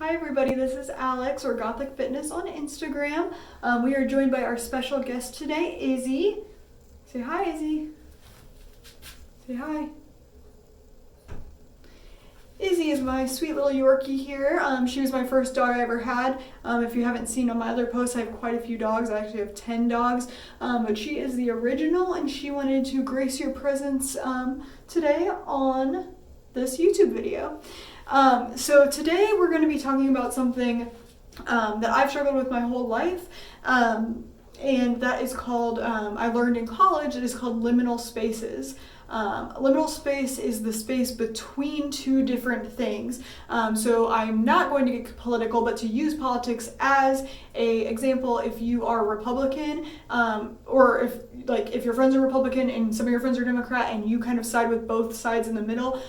Hi everybody, this is Alex or Gothic Fitness on Instagram. We are joined by our special guest today, Izzy. Say hi, Izzy. Say hi. Izzy is my sweet little Yorkie here. She was my first dog I ever had. If you haven't seen on my other posts, I have quite a few dogs. I actually have 10 dogs, but she is the original, and she wanted to grace your presence today on this YouTube video. So today we're going to be talking about something that I've struggled with my whole life, and that is called, I learned in college, it is called liminal spaces. Liminal space is the space between two different things. So I'm not going to get political, but to use politics as an example, if you are Republican, or if your friends are Republican and some of your friends are Democrat and you kind of side with both sides in the middle,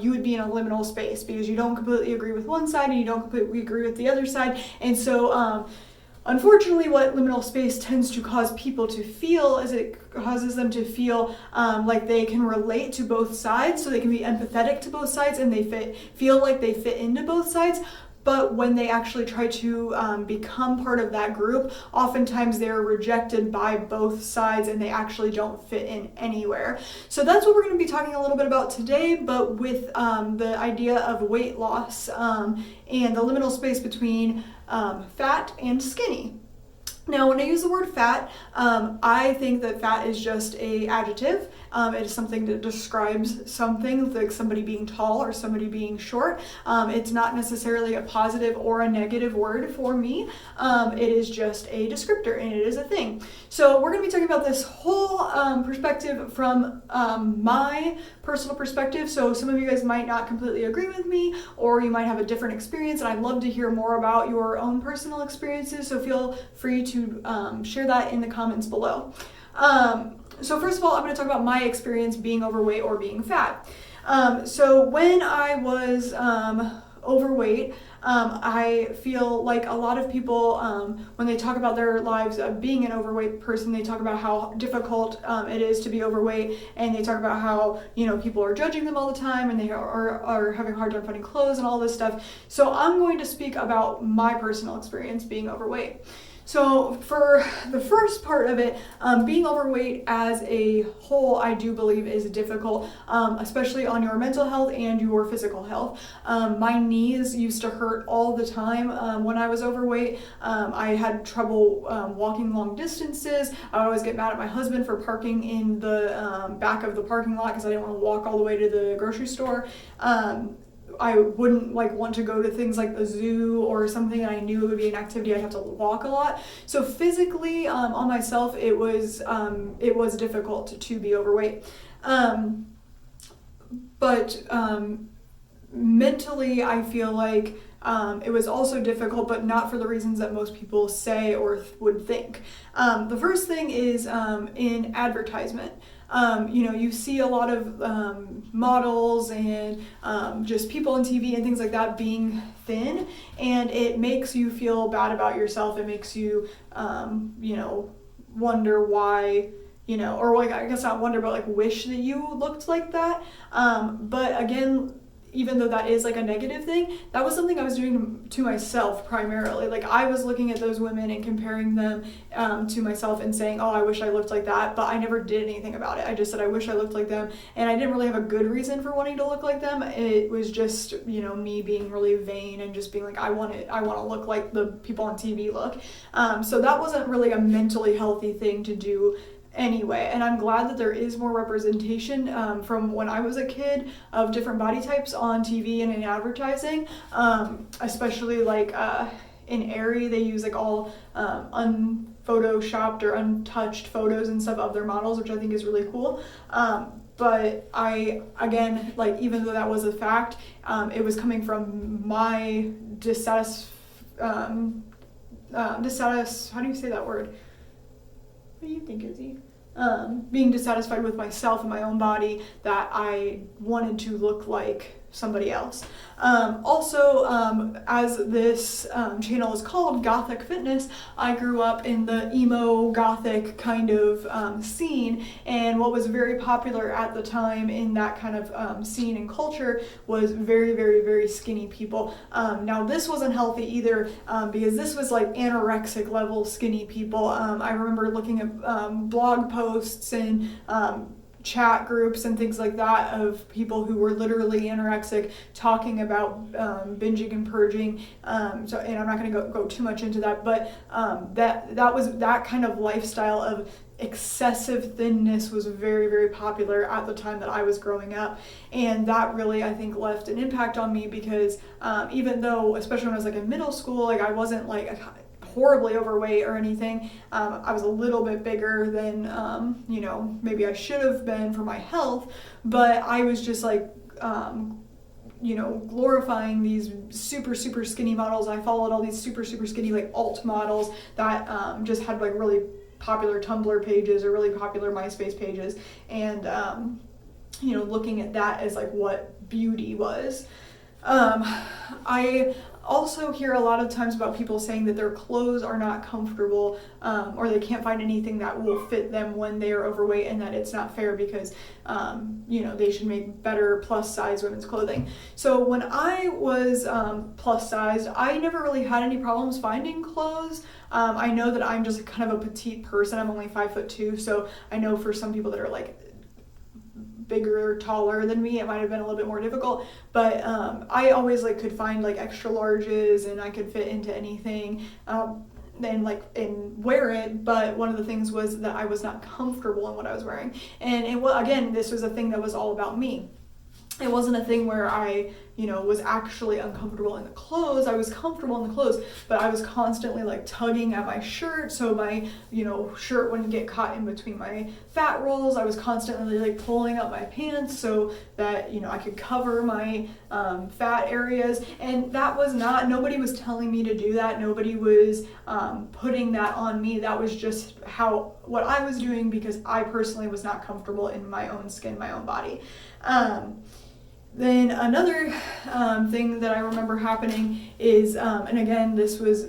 you would be in a liminal space because you don't completely agree with one side and you don't completely agree with the other side. And so unfortunately, what liminal space tends to cause people to feel is it causes them to feel like they can relate to both sides, so they can be empathetic to both sides and they feel like they fit into both sides. But when they actually try to become part of that group, oftentimes they're rejected by both sides and they actually don't fit in anywhere. So that's what we're going to be talking a little bit about today, but with the idea of weight loss and the liminal space between fat and skinny. Now, when I use the word fat, I think that fat is just an adjective. It is something that describes something, like somebody being tall or somebody being short. It's not necessarily a positive or a negative word for me. It is just a descriptor, and it is a thing. So we're going to be talking about this whole perspective from my personal perspective. So some of you guys might not completely agree with me, or you might have a different experience, and I'd love to hear more about your own personal experiences. So feel free to share that in the comments below. So first of all, I'm going to talk about my experience being overweight or being fat. So when I was overweight, I feel like a lot of people, when they talk about their lives of being an overweight person, they talk about how difficult it is to be overweight, and they talk about how, people are judging them all the time, and they are having a hard time finding clothes and all this stuff. So I'm going to speak about my personal experience being overweight. So for the first part of it, being overweight as a whole, I do believe is difficult, especially on your mental health and your physical health. My knees used to hurt all the time when I was overweight. I had trouble walking long distances. I would always get mad at my husband for parking in the back of the parking lot because I didn't want to walk all the way to the grocery store. I wouldn't want to go to things like the zoo or something, and I knew it would be an activity I'd have to walk a lot. So physically, on myself, it was difficult to be overweight. But mentally, I feel like it was also difficult, but not for the reasons that most people say or would think. The first thing is in advertisement. You see a lot of models and just people on TV and things like that being thin, and it makes you feel bad about yourself. It makes you, wonder why, or I guess not wonder, but wish that you looked like that. But again, even though that is a negative thing, that was something I was doing to myself primarily. I was looking at those women and comparing them to myself and saying, oh, I wish I looked like that, but I never did anything about it. I just said I wish I looked like them, and I didn't really have a good reason for wanting to look like them. It was just, me being really vain and just being I want to look like the people on TV look. So that wasn't really a mentally healthy thing to do anyway, and I'm glad that there is more representation from when I was a kid of different body types on TV and in advertising, especially in Aerie, they use all unphotoshopped or untouched photos and stuff of their models, which I think is really cool. But I, again, even though that was a fact, it was coming from my how do you say that word? What do you think, Izzy? Being dissatisfied with myself and my own body, that I wanted to look like somebody else. Also, as this channel is called Gothic Fitness, I grew up in the emo gothic kind of scene, and what was very popular at the time in that kind of scene and culture was very, very, very skinny people. Now this wasn't healthy either, because this was like anorexic level skinny people. I remember looking at blog posts and chat groups and things like that of people who were literally anorexic talking about binging and purging. And I'm not going to go too much into that, but that was that kind of lifestyle of excessive thinness was very, very popular at the time that I was growing up, and that really, I think, left an impact on me because even though, especially when I was like in middle school, like I wasn't like horribly overweight or anything. I was a little bit bigger than maybe I should have been for my health, but I was just like glorifying these super, super skinny models. I followed all these super, super skinny like alt models that just had like really popular Tumblr pages or really popular MySpace pages, and looking at that as like what beauty was. I also hear a lot of times about people saying that their clothes are not comfortable, or they can't find anything that will fit them when they are overweight, and that it's not fair because they should make better plus size women's clothing. So when I was plus sized, I never really had any problems finding clothes. I know that I'm just kind of a petite person. I'm only 5'2", so I know for some people that are like bigger or taller than me, it might have been a little bit more difficult, but I always like could find like extra larges, and I could fit into anything and wear it. But one of the things was that I was not comfortable in what I was wearing, and again, this was a thing that was all about me. It wasn't a thing where I was actually uncomfortable in the clothes. I was comfortable in the clothes, but I was constantly like tugging at my shirt so my shirt wouldn't get caught in between my fat rolls. I was constantly like pulling up my pants so that I could cover my fat areas, and that was nobody was telling me to do that. Nobody was putting that on me. That was just what I was doing because I personally was not comfortable in my own skin, my own body. Then another thing that I remember happening is, and again, this was,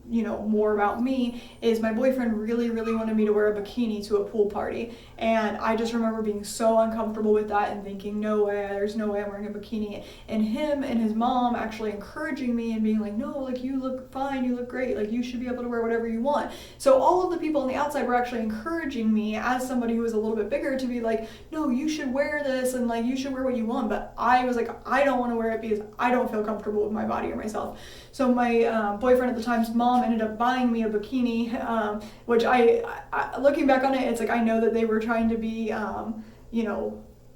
more about me, is my boyfriend really, really wanted me to wear a bikini to a pool party. And I just remember being so uncomfortable with that and thinking, no way, there's no way I'm wearing a bikini. And him and his mom actually encouraging me and being like, no, like you look fine, you look great, like you should be able to wear whatever you want. So all of the people on the outside were actually encouraging me as somebody who was a little bit bigger to be like, no, you should wear this and like you should wear what you want. But I was like, I don't want to wear it because I don't feel comfortable with my body or myself. So my boyfriend at the time's mom ended up buying me a bikini, which I looking back on it, it's like I know that they were trying to be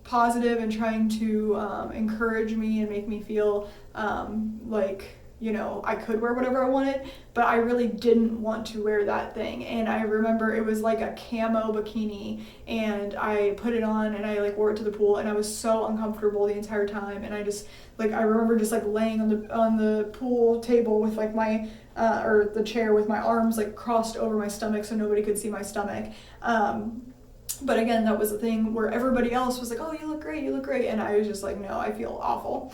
positive and trying to encourage me and make me feel like I could wear whatever I wanted, but I really didn't want to wear that thing. And I remember it was like a camo bikini, and I put it on and I like wore it to the pool, and I was so uncomfortable the entire time. And I just I remember just like laying on the pool table with like my or the chair with my arms like crossed over my stomach so nobody could see my stomach. But again, that was a thing where everybody else was like, oh, you look great. And I was just like, no, I feel awful.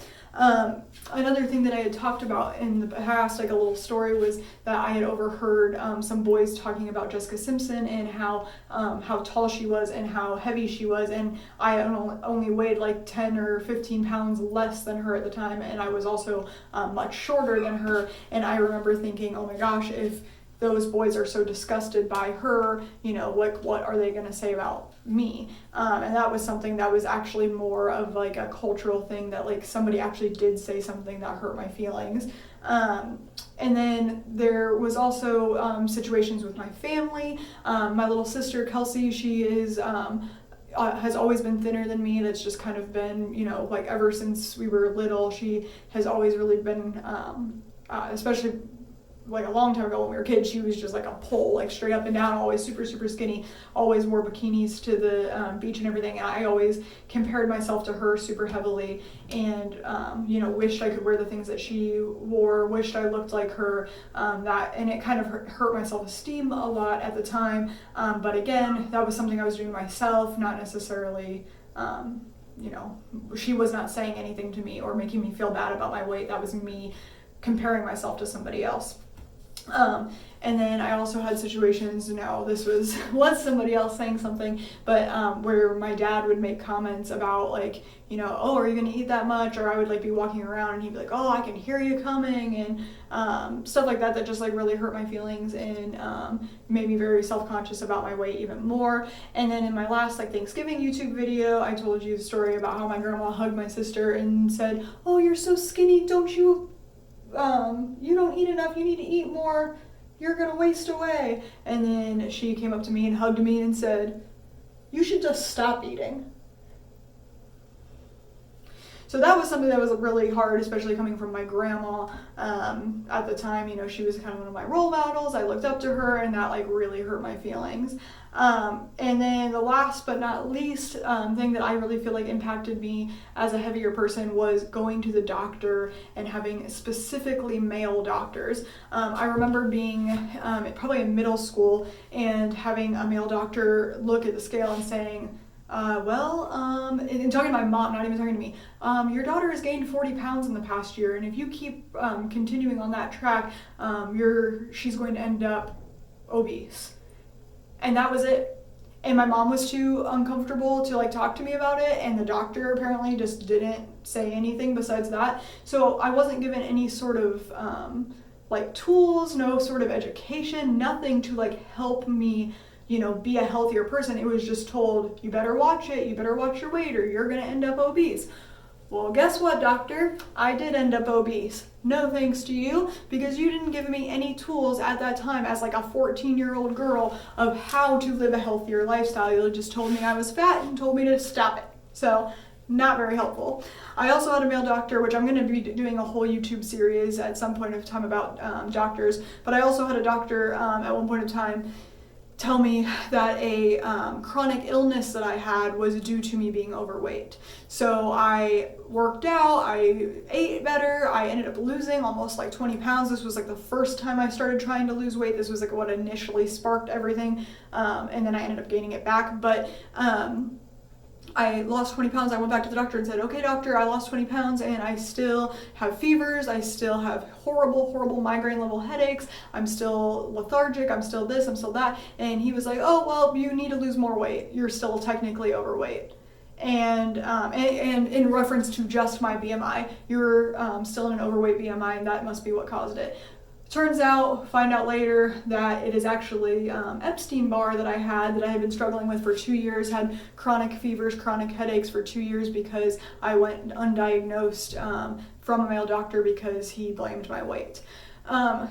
Another thing that I had talked about in the past, like a little story, was that I had overheard some boys talking about Jessica Simpson and how tall she was and how heavy she was. And I only weighed like 10 or 15 pounds less than her at the time. And I was also much shorter than her. And I remember thinking, oh my gosh, if those boys are so disgusted by her, like what are they going to say about me? And that was something that was actually more of like a cultural thing, that like somebody actually did say something that hurt my feelings. And then there was also situations with my family. My little sister Kelsey, she is has always been thinner than me. That's just kind of been, like ever since we were little, she has always really been, especially like a long time ago when we were kids, she was just like a pole, like straight up and down, always super, super skinny, always wore bikinis to the beach and everything. And I always compared myself to her super heavily, and wished I could wear the things that she wore, wished I looked like her, and it kind of hurt my self-esteem a lot at the time. But again, that was something I was doing myself, not necessarily she was not saying anything to me or making me feel bad about my weight. That was me comparing myself to somebody else. And then I also had situations, this was somebody else saying something, but where my dad would make comments about like, oh, are you going to eat that much? Or I would like be walking around and he'd be like, oh, I can hear you coming, and stuff like that just like really hurt my feelings and made me very self-conscious about my weight even more. And then in my last like Thanksgiving YouTube video, I told you the story about how my grandma hugged my sister and said, oh, you're so skinny, don't you don't eat enough, you need to eat more, you're gonna waste away. And then she came up to me and hugged me and said, you should just stop eating. So that was something that was really hard, especially coming from my grandma. At the time, she was kind of one of my role models. I looked up to her, and that like really hurt my feelings. And then the last but not least thing that I really feel like impacted me as a heavier person was going to the doctor and having specifically male doctors. I remember being probably in middle school and having a male doctor look at the scale and saying, and talking to my mom, not even talking to me, your daughter has gained 40 pounds in the past year, and if you keep continuing on that track, she's going to end up obese. And that was it. And my mom was too uncomfortable to like talk to me about it, and the doctor apparently just didn't say anything besides that. So I wasn't given any sort of like tools, no sort of education, nothing to like help me be a healthier person. It was just told, you better watch it, you better watch your weight, or you're gonna end up obese. Well, guess what, doctor? I did end up obese. No thanks to you, because you didn't give me any tools at that time as like a 14-year-old girl of how to live a healthier lifestyle. You just told me I was fat and told me to stop it. So, not very helpful. I also had a male doctor, which I'm going to be doing a whole YouTube series at some point of time about doctors, but I also had a doctor at one point in time tell me that a chronic illness that I had was due to me being overweight. So I worked out, I ate better, I ended up losing almost like 20 pounds. This was like the first time I started trying to lose weight. This was like what initially sparked everything, and then I ended up gaining it back. But I lost 20 pounds. I went back to the doctor and said, okay, doctor, I lost 20 pounds and I still have fevers. I still have horrible, horrible migraine level headaches. I'm still lethargic. I'm still this, I'm still that. And he was like, oh, well, you need to lose more weight. You're still technically overweight. And in reference to just my BMI, you're still in an overweight BMI, and that must be what caused it. Find out later that it is actually Epstein-Barr that I had been struggling with for 2 years, had chronic fevers, chronic headaches for 2 years because I went undiagnosed from a male doctor because he blamed my weight.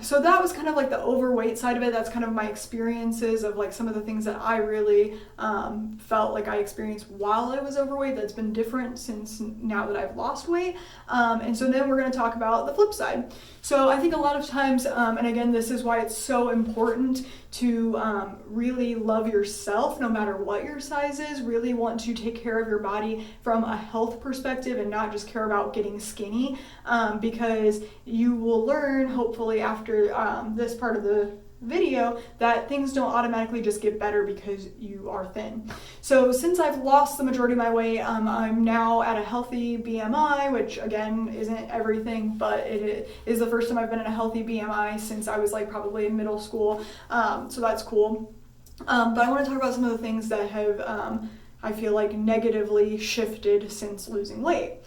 So that was kind of like the overweight side of it. That's kind of my experiences of like some of the things that I really felt like I experienced while I was overweight that's been different since now that I've lost weight. And so then we're going to talk about the flip side. So I think a lot of times, and again, this is why it's so important to really love yourself no matter what your size is, really want to take care of your body from a health perspective and not just care about getting skinny, because you will learn hopefully after this part of the video that things don't automatically just get better because you are thin. So since I've lost the majority of my weight, I'm now at a healthy BMI, which again isn't everything, but it is the first time I've been in a healthy BMI since I was like probably in middle school, so that's cool. But I want to talk about some of the things that have I feel like negatively shifted since losing weight.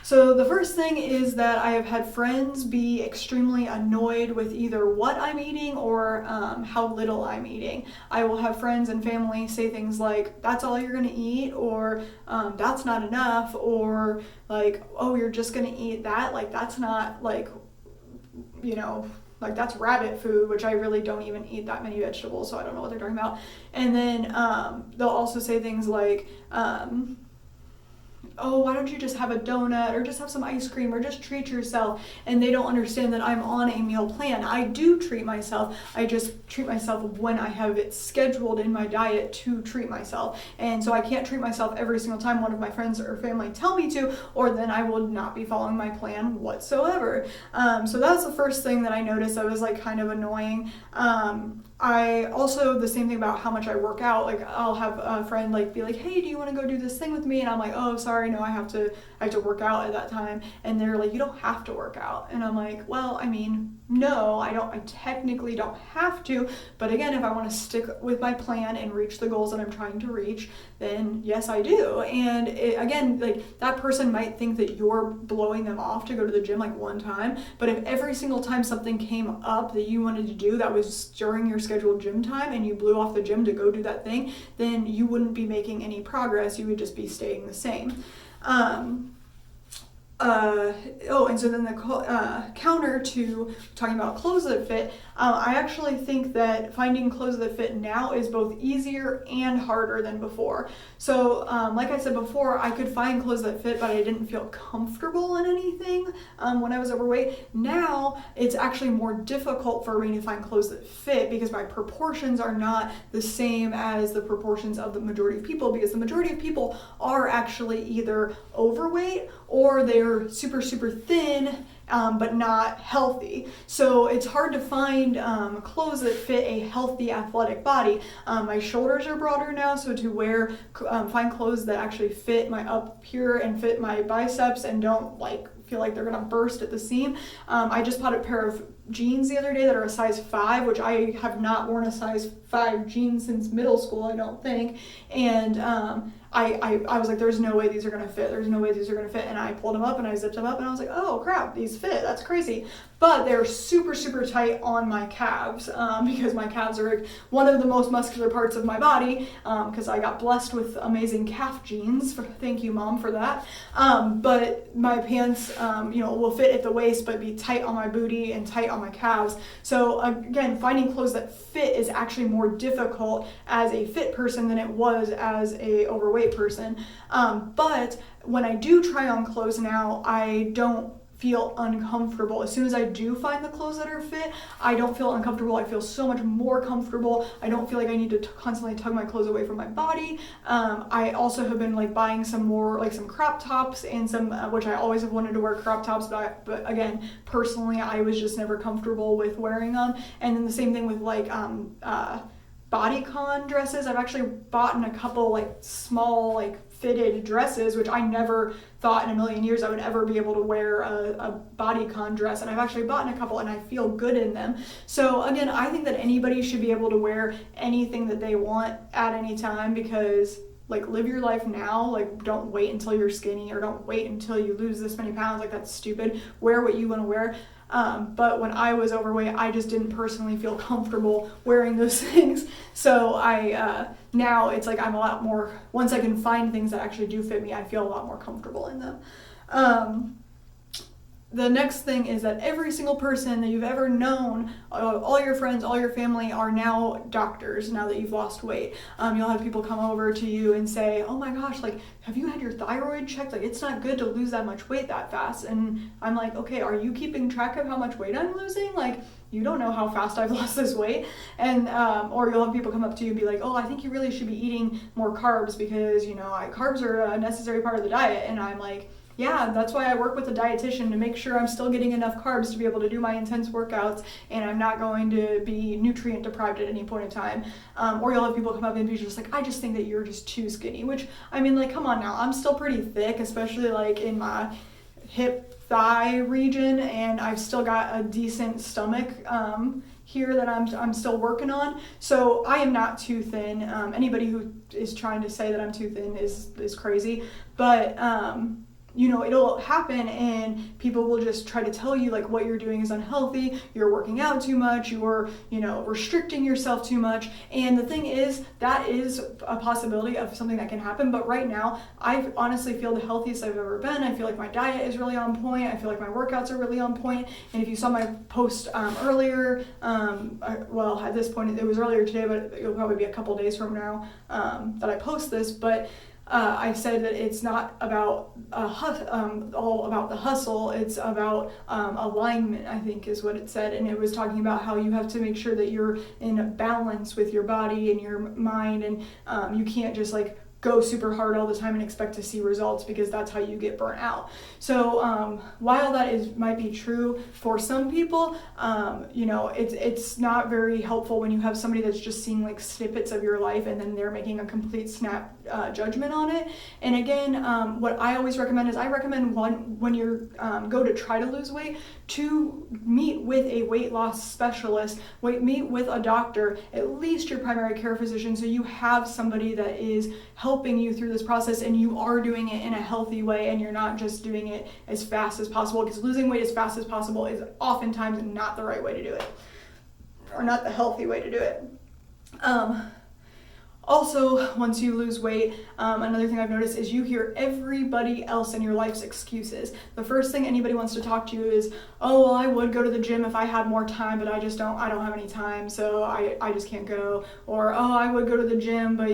So the first thing is that I have had friends be extremely annoyed with either what I'm eating or how little I'm eating. I will have friends and family say things like, that's all you're gonna eat, or that's not enough, or like, oh, you're just gonna eat that? Like, that's not like, like that's rabbit food, which I really don't even eat that many vegetables, so I don't know what they're talking about. And then they'll also say things like, oh, why don't you just have a donut or just have some ice cream or just treat yourself? And they don't understand that I'm on a meal plan. I do treat myself. I just treat myself when I have it scheduled in my diet to treat myself. And so I can't treat myself every single time one of my friends or family tell me to, or then I will not be following my plan whatsoever. So that was the first thing that I noticed that was like kind of annoying. I also, the same thing about how much I work out, like I'll have a friend like be like, hey, do you want to go do this thing with me? And I'm like, oh, sorry, sorry, no, I have to work out at that time. And they're like, you don't have to work out. And I'm like, well, I mean, no, I technically don't have to, but again, if I want to stick with my plan and reach the goals that I'm trying to reach, then yes, I do. And again, like, that person might think that you're blowing them off to go to the gym like one time, but if every single time something came up that you wanted to do that was during your scheduled gym time and you blew off the gym to go do that thing, then you wouldn't be making any progress. You would just be staying the same. And so then the counter to talking about clothes that fit, I actually think that finding clothes that fit now is both easier and harder than before. So like I said before, I could find clothes that fit, but I didn't feel comfortable in anything when I was overweight. Now it's actually more difficult for me to find clothes that fit because my proportions are not the same as the proportions of the majority of people, because the majority of people are actually either overweight or they're super, super thin, but not healthy. So it's hard to find clothes that fit a healthy athletic body. My shoulders are broader now, so to find clothes that actually fit my up here and fit my biceps and don't feel like they're gonna burst at the seam. I just bought a pair of jeans the other day that are a size 5, which I have not worn a size 5 jeans since middle school, I don't think. And I was like, there's no way these are gonna fit. There's no way these are gonna fit. And I pulled them up and I zipped them up and I was like, oh crap, these fit. That's crazy. But they're super, super tight on my calves because my calves are one of the most muscular parts of my body because I got blessed with amazing calf jeans. Thank you, Mom, for that. But my pants, will fit at the waist but be tight on my booty and tight on my calves. So again, finding clothes that fit is actually more difficult as a fit person than it was as a overweight person. But when I do try on clothes now, I don't feel uncomfortable. As soon as I do find the clothes that are fit, I don't feel uncomfortable. I feel so much more comfortable. I don't feel like I need to constantly tug my clothes away from my body. I also have been buying some more some crop tops and some which I always have wanted to wear crop tops, but again, personally, I was just never comfortable with wearing them. And then the same thing with bodycon dresses. I've actually bought in a couple small fitted dresses, which I never thought in a million years I would ever be able to wear a bodycon dress, and I've actually bought in a couple and I feel good in them. So again, I think that anybody should be able to wear anything that they want at any time, because live your life now. Don't wait until you're skinny, or don't wait until you lose this many pounds. That's stupid. Wear what you want to wear. But when I was overweight, I just didn't personally feel comfortable wearing those things. So now it's I'm a lot more, once I can find things that actually do fit me, I feel a lot more comfortable in them. The next thing is that every single person that you've ever known, all your friends, all your family, are now doctors now that you've lost weight. You'll have people come over to you and say, oh my gosh, have you had your thyroid checked? It's not good to lose that much weight that fast. And I'm like, okay, are you keeping track of how much weight I'm losing? You don't know how fast I've lost this weight. And or you'll have people come up to you and be like, oh, I think you really should be eating more carbs because carbs are a necessary part of the diet. And I'm like, yeah, that's why I work with a dietitian, to make sure I'm still getting enough carbs to be able to do my intense workouts, and I'm not going to be nutrient deprived at any point in time. Or you'll have people come up and be just I just think that you're just too skinny, which, come on now, I'm still pretty thick, especially in my hip thigh region, and I've still got a decent stomach here that I'm still working on. So I am not too thin. Anybody who is trying to say that I'm too thin is crazy, but it'll happen, and people will just try to tell you what you're doing is unhealthy, you're working out too much, you're restricting yourself too much. And the thing is, that is a possibility of something that can happen, but right now I honestly feel the healthiest I've ever been. I feel like my diet is really on point. I feel like my workouts are really on point. And if you saw my post earlier, at this point it was earlier today, but it'll probably be a couple days from now that I post this, but I said that it's not about all about the hustle. It's about alignment, I think is what it said. And it was talking about how you have to make sure that you're in balance with your body and your mind, and you can't just go super hard all the time and expect to see results, because that's how you get burnt out. So while that might be true for some people, it's not very helpful when you have somebody that's just seeing like snippets of your life and then they're making a complete snap judgment on it. And again, what I always recommend is when you go to try to lose weight, to meet with a weight loss specialist, meet with a doctor, at least your primary care physician, so you have somebody that is helping you through this process and you are doing it in a healthy way and you're not just doing it as fast as possible, because losing weight as fast as possible is oftentimes not the right way to do it, or not the healthy way to do it. Also, once you lose weight, another thing I've noticed is you hear everybody else in your life's excuses. The first thing anybody wants to talk to you is, oh, well, I would go to the gym if I had more time, but I don't have any time, so I just can't go. Or, oh, I would go to the gym, but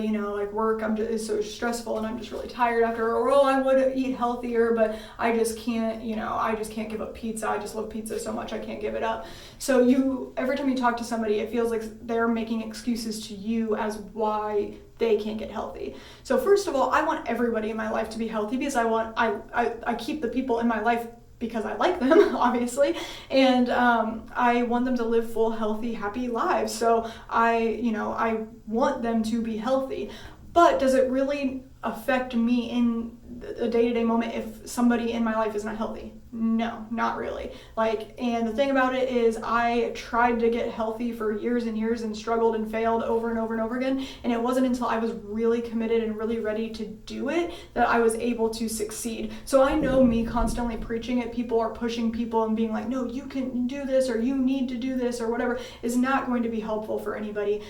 work is so stressful and I'm just really tired after. Or, oh, I would eat healthier, but I just can't give up pizza. I just love pizza so much I can't give it up. So every time you talk to somebody, it feels like they're making excuses to you as why they can't get healthy. So first of all, I want everybody in my life to be healthy, because I keep the people in my life because I like them, obviously, and I want them to live full, healthy, happy lives. So I want them to be healthy. But does it really affect me in a day-to-day moment if somebody in my life is not healthy? No, not really. And the thing about it is I tried to get healthy for years and years and struggled and failed over and over and over again. And it wasn't until I was really committed and really ready to do it that I was able to succeed. So I know me constantly preaching at people or pushing people and being like, no, you can do this, or you need to do this, or whatever, is not going to be helpful for anybody.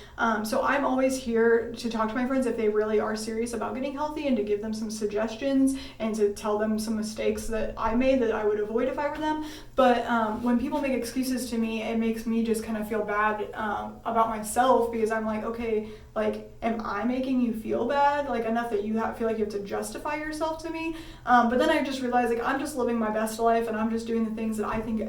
So I'm always here to talk to my friends if they really are serious about getting healthy, and to give them some suggestions and to tell them some mistakes that I made that I would avoid if I were them. But when people make excuses to me, it makes me just kind of feel bad about myself, because I'm like, okay, am I making you feel bad enough that you feel like you have to justify yourself to me? But then I just realized I'm just living my best life, and I'm just doing the things that I think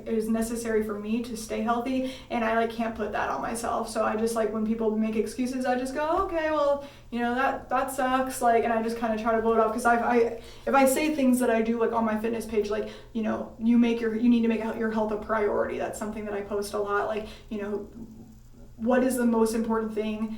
is necessary for me to stay healthy, and I can't put that on myself. So I just when people make excuses, I just go, okay, well, that sucks, and I just kind of try to blow it off, because if I say things that I do on my fitness page, you need to make your health a priority. That's something that I post a lot, what is the most important thing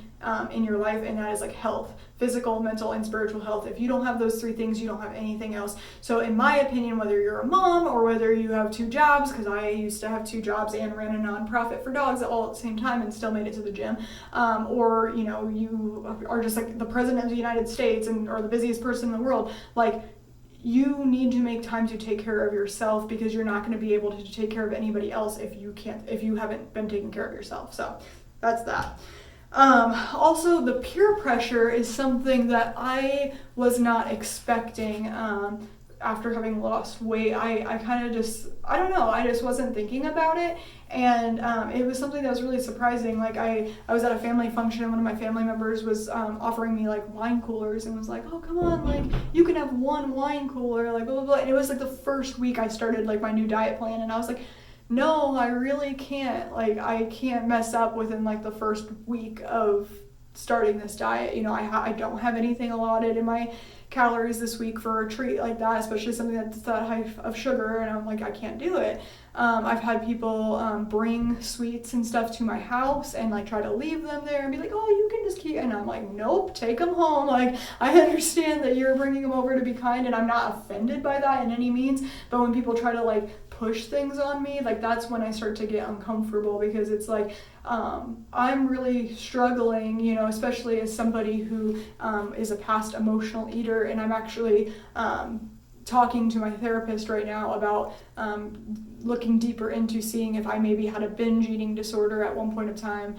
in your life, and that is health, physical, mental, and spiritual health. If you don't have those three things, you don't have anything else. So in my opinion, whether you're a mom or whether you have 2 jobs, because I used to have 2 jobs and ran a nonprofit for dogs all at the same time and still made it to the gym, or you are just the president of the United States or the busiest person in the world, you need to make time to take care of yourself, because you're not going to be able to take care of anybody else if you haven't been taking care of yourself. So that's that. Also, the peer pressure is something that I was not expecting. After having lost weight, I kind of just, I don't know, I just wasn't thinking about it. And it was something that was really surprising. I was at a family function, and one of my family members was offering me wine coolers, and was like, oh, come on, you can have 1 wine cooler, blah, blah, blah. And it was the first week I started my new diet plan, and I was like, no, I really can't. I can't mess up within the first week of starting this diet. I don't have anything allotted in my calories this week for a treat like that, especially something that's that high of sugar, and I'm like, I can't do it. I've had people bring sweets and stuff to my house and try to leave them there and be like, oh, you can just keep, and I'm like, nope, take them home. I understand that you're bringing them over to be kind, and I'm not offended by that in any means, but when people try to push things on me, that's when I start to get uncomfortable, because it's I'm really struggling, especially as somebody who is a past emotional eater, and I'm actually talking to my therapist right now about looking deeper into seeing if I maybe had a binge eating disorder at one point of time,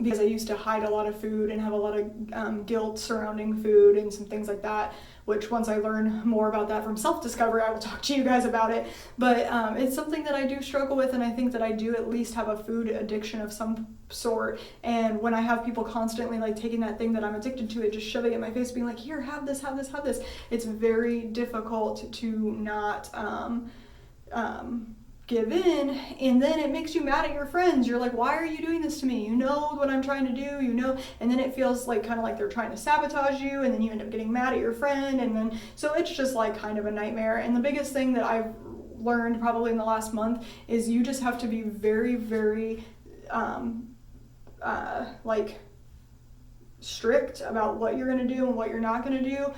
because I used to hide a lot of food and have a lot of guilt surrounding food and some things like that, which once I learn more about that from self-discovery, I will talk to you guys about it. But it's something that I do struggle with, and I think that I do at least have a food addiction of some sort. And when I have people constantly taking that thing that I'm addicted to, it just shoving it in my face, being like, here, have this, have this, have this, it's very difficult to not give in, and then it makes you mad at your friends. You're like, why are you doing this to me? You know what I'm trying to do, you know, and then it feels like kind of like they're trying to sabotage you, and then you end up getting mad at your friend, and then so it's just like kind of a nightmare. And the biggest thing that I've learned probably in the last month is you just have to be very, very like strict about what you're going to do and what you're not going to do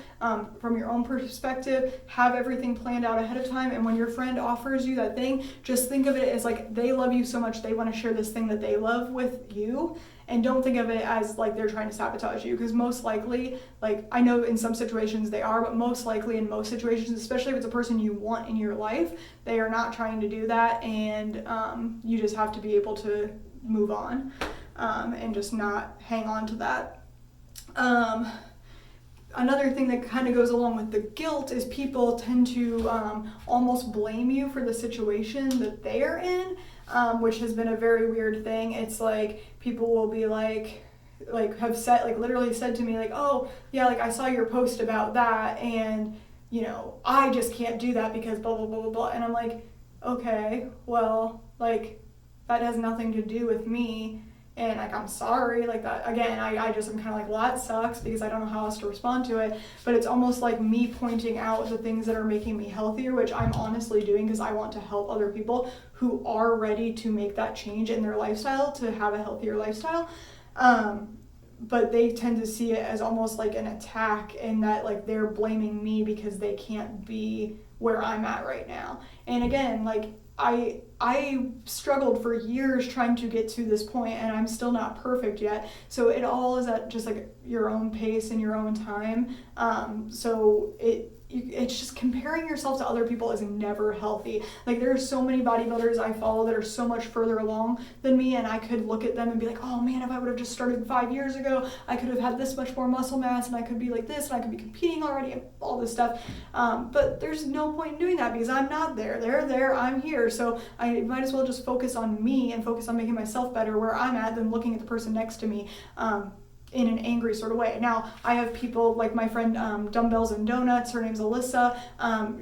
from your own perspective. Have everything planned out ahead of time, and when your friend offers you that thing, just think of it as like they love you so much they want to share this thing that they love with you, and don't think of it as like they're trying to sabotage you, because most likely, like I know in some situations they are, but most likely in most situations, especially if it's a person you want in your life, they are not trying to do that. And you just have to be able to move on and just not hang on to that. Another thing that kind of goes along with the guilt is people tend to almost blame you for the situation that they are in, which has been a very weird thing. It's like people will be like have said, like literally said to me like, oh yeah, like I saw your post about that, and you know, I just can't do that because blah blah blah blah blah. And I'm like, okay, well, like that has nothing to do with me. And like, I'm sorry, like that, again, I just am kind of like, well, that sucks, because I don't know how else to respond to it. But it's almost like me pointing out the things that are making me healthier, which I'm honestly doing because I want to help other people who are ready to make that change in their lifestyle to have a healthier lifestyle. But they tend to see it as almost like an attack, and that like they're blaming me because they can't be where I'm at right now. And again, like I struggled for years trying to get to this point, and I'm still not perfect yet. So it all is at just like your own pace and your own time. So it's just comparing yourself to other people is never healthy. Like there are so many bodybuilders I follow that are so much further along than me, and I could look at them and be like, oh man, if I would have just started 5 years ago, I could have had this much more muscle mass, and I could be like this, and I could be competing already, and all this stuff. But there's no point in doing that, because I'm not there. They're there, I'm here. So I might as well just focus on me and focus on making myself better where I'm at than looking at the person next to me in an angry sort of way. Now, I have people like my friend Dumbbells and Donuts, her name's Alyssa.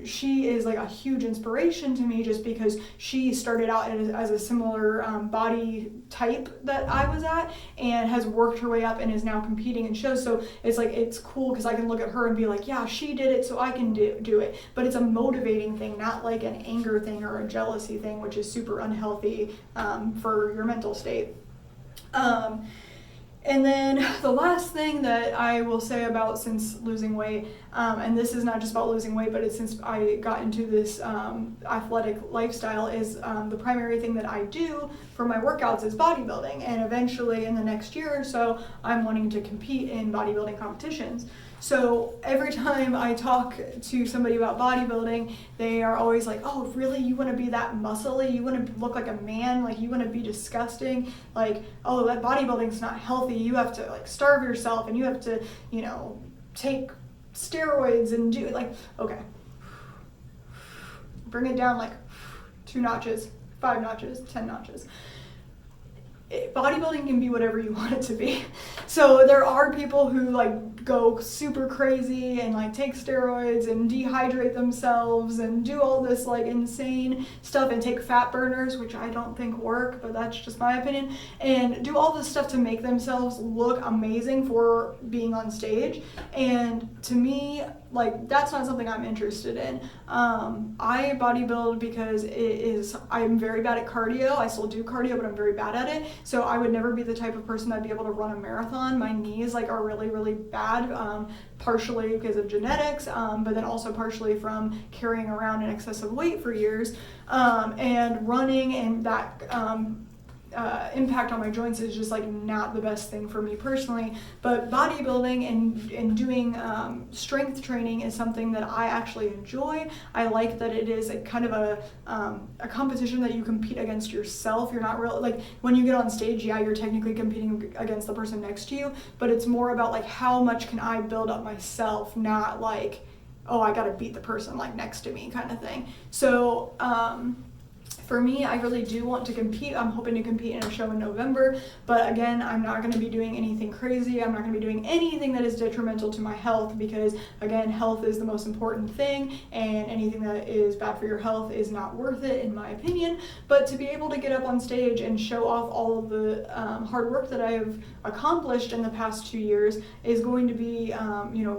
She is like a huge inspiration to me, just because she started out as a similar body type that I was at, and has worked her way up and is now competing in shows. So it's like, it's cool because I can look at her and be like, yeah, she did it, so I can do it. But it's a motivating thing, not like an anger thing or a jealousy thing, which is super unhealthy for your mental state. And then the last thing that I will say about since losing weight, and this is not just about losing weight, but it's since I got into this athletic lifestyle, is the primary thing that I do for my workouts is bodybuilding. And eventually in the next year or so, I'm wanting to compete in bodybuilding competitions. So every time I talk to somebody about bodybuilding, they are always like, oh, really? You want to be that muscly? You want to look like a man? Like, you want to be disgusting? Like, oh, that bodybuilding's not healthy. You have to, like, starve yourself, and you have to, you know, take steroids and do, like, okay. Bring it down, like, 2 notches, 5 notches, 10 notches. Bodybuilding can be whatever you want it to be. So there are people who like go super crazy and like take steroids and dehydrate themselves and do all this like insane stuff and take fat burners, which I don't think work, but that's just my opinion, and do all this stuff to make themselves look amazing for being on stage. And to me, like, that's not something I'm interested in. I bodybuild because I'm very bad at cardio. I still do cardio, but I'm very bad at it. So I would never be the type of person that'd be able to run a marathon. My knees like are really, really bad, partially because of genetics, but then also partially from carrying around an excessive weight for years, and running, and that impact on my joints is just like not the best thing for me personally. But bodybuilding and doing strength training is something that I actually enjoy. I like that it is a kind of a competition that you compete against yourself. You're not really, like, when you get on stage, yeah, you're technically competing against the person next to you, but it's more about like, how much can I build up myself, not like, oh, I gotta beat the person like next to me kind of thing. So For me, I really do want to compete. I'm hoping to compete in a show in November, but again, I'm not going to be doing anything crazy. I'm not going to be doing anything that is detrimental to my health because, again, health is the most important thing, and anything that is bad for your health is not worth it, in my opinion. But to be able to get up on stage and show off all of the hard work that I have accomplished in the past 2 years is going to be,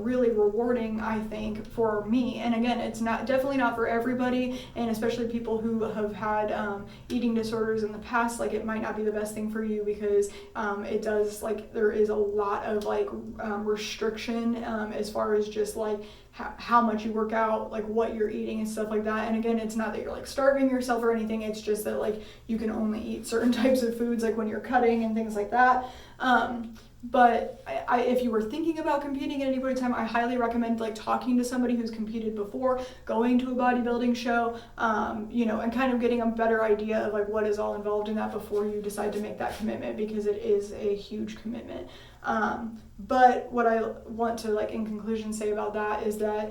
really rewarding, I think, for me. And again, it's definitely not for everybody, and especially people who have had eating disorders in the past. Like, it might not be the best thing for you because it does, like, there is a lot of like restriction as far as just like how much you work out, like what you're eating and stuff like that. And again, it's not that you're like starving yourself or anything, it's just that like you can only eat certain types of foods, like when you're cutting and things like that. But if you were thinking about competing at any point in time, I highly recommend like talking to somebody who's competed before, going to a bodybuilding show, and kind of getting a better idea of like what is all involved in that before you decide to make that commitment, because it is a huge commitment. But what I want to, like, in conclusion, say about that is that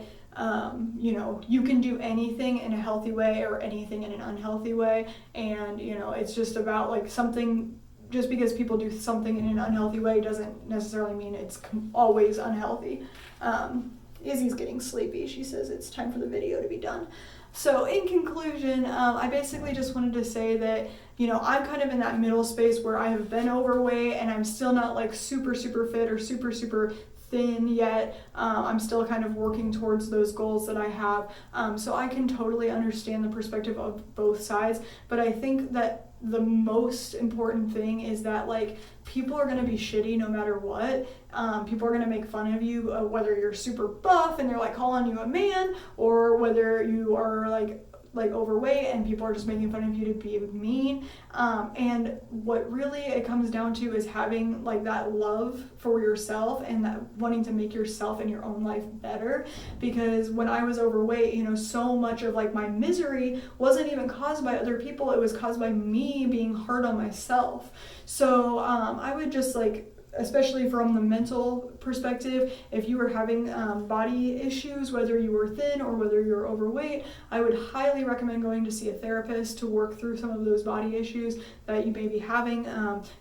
you can do anything in a healthy way or anything in an unhealthy way, and it's just about like something. Just because people do something in an unhealthy way doesn't necessarily mean it's always unhealthy. Izzy's getting sleepy. She says it's time for the video to be done. So in conclusion, I basically just wanted to say that, I'm kind of in that middle space where I have been overweight and I'm still not like super, super fit or super, super thin yet. I'm still kind of working towards those goals that I have. So I can totally understand the perspective of both sides, but I think that the most important thing is that like people are going to be shitty no matter what. People are going to make fun of you, whether you're super buff and they're like calling you a man, or whether you are like overweight and people are just making fun of you to be mean. And what really it comes down to is having like that love for yourself and that wanting to make yourself and your own life better. Because when I was overweight, so much of like my misery wasn't even caused by other people. It was caused by me being hard on myself. So I would just like, especially from the mental perspective, if you were having body issues, whether you were thin or whether you're overweight, I would highly recommend going to see a therapist to work through some of those body issues that you may be having,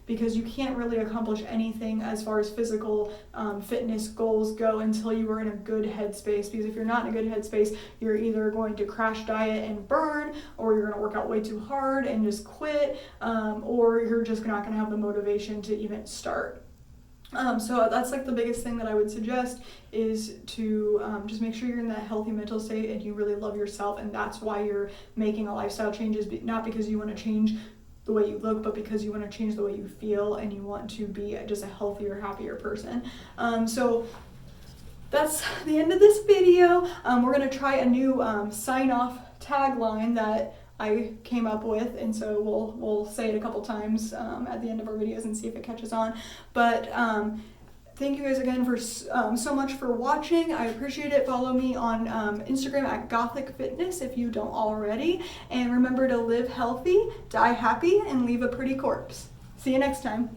because you can't really accomplish anything as far as physical fitness goals go until you are in a good headspace. Because if you're not in a good headspace, you're either going to crash diet and burn, or you're going to work out way too hard and just quit, or you're just not going to have the motivation to even start. So that's like the biggest thing that I would suggest is to just make sure you're in that healthy mental state and you really love yourself, and that's why you're making a lifestyle changes, not because you want to change the way you look, but because you want to change the way you feel and you want to be just a healthier, happier person. So that's the end of this video. We're going to try a new sign-off tagline that I came up with, and so we'll say it a couple times at the end of our videos and see if it catches on. But thank you guys again for so much for watching. I appreciate it. Follow me on Instagram at Gothic Fitness if you don't already, and remember to live healthy, die happy, and leave a pretty corpse. See you next time.